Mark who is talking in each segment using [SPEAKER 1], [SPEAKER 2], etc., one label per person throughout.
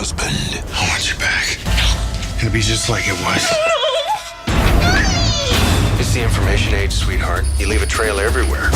[SPEAKER 1] husband. I want you back. It'll be just like it was. It's the information age, sweetheart. You leave a trail everywhere.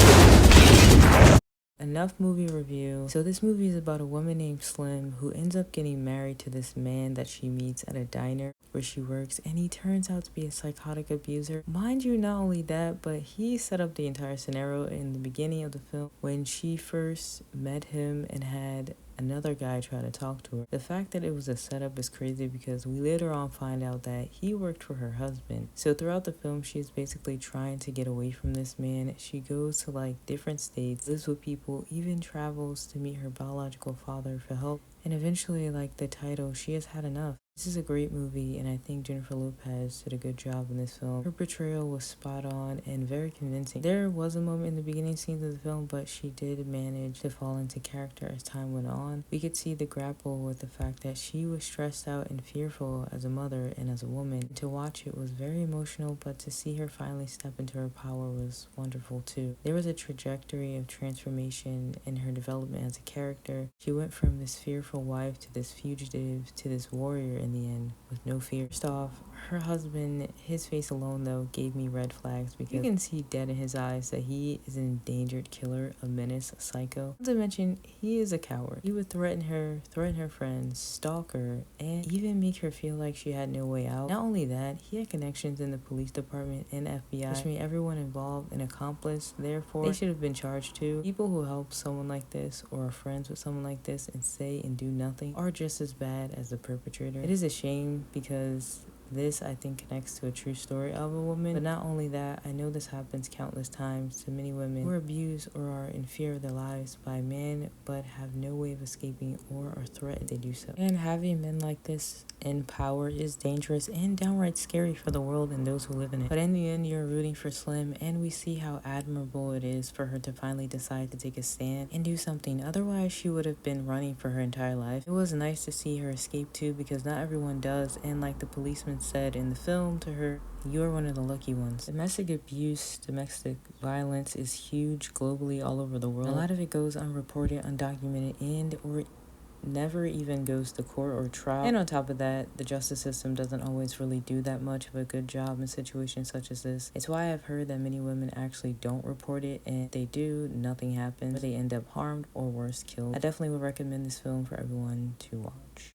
[SPEAKER 2] Enough movie review. So this movie is about a woman named Slim who ends up getting married to this man that she meets at a diner where she works, and he turns out to be a psychotic abuser. Mind you, not only that, but he set up the entire scenario in the beginning of the film when she first met him and had another guy try to talk to her. The fact that it was a setup is crazy because we later on find out that he worked for her husband. So throughout the film, she's basically trying to get away from this man. She goes to like different states, lives with people, even travels to meet her biological father for help. And eventually, like the title, she has had enough. This is a great movie, and I think Jennifer Lopez did a good job in this film. Her portrayal was spot on and very convincing. There was a moment in the beginning scenes of the film, but she did manage to fall into character as time went on. We could see the grapple with the fact that she was stressed out and fearful as a mother and as a woman. To watch it was very emotional, but to see her finally step into her power was wonderful too. There was a trajectory of transformation in her development as a character. She went from this fearful wife to this fugitive to this warrior in the end with no fear. First off, her husband, his face alone though gave me red flags because you can see dead in his eyes that he is an endangered killer, a menace, a psycho. Not to mention, he is a coward. He would threaten her friends, stalk her, and even make her feel like she had no way out. Not only that, he had connections in the police department and FBI, which made everyone involved an accomplice. Therefore, they should have been charged too. People who help someone like this or are friends with someone like this and say and do nothing are just as bad as the perpetrator. It is a shame because this, I think, connects to a true story of a woman. But not only that, I know this happens countless times to many women who are abused or are in fear of their lives by men but have no way of escaping or are threatened to do so. And having men like this in power is dangerous and downright scary for the world and those who live in it. But in the end, you're rooting for Slim, and we see how admirable it is for her to finally decide to take a stand and do something. Otherwise, she would have been running for her entire life. It was nice to see her escape too, because not everyone does, and like the policeman said in the film to her, you're one of the lucky ones. Domestic abuse, domestic violence is huge globally all over the world. A lot of it goes unreported, undocumented, and or never even goes to court or trial. And on top of that, the justice system doesn't always really do that much of a good job in situations such as this. It's why I've heard that many women actually don't report it, and if they do, nothing happens. They end up harmed or worse, killed. I definitely would recommend this film for everyone to watch.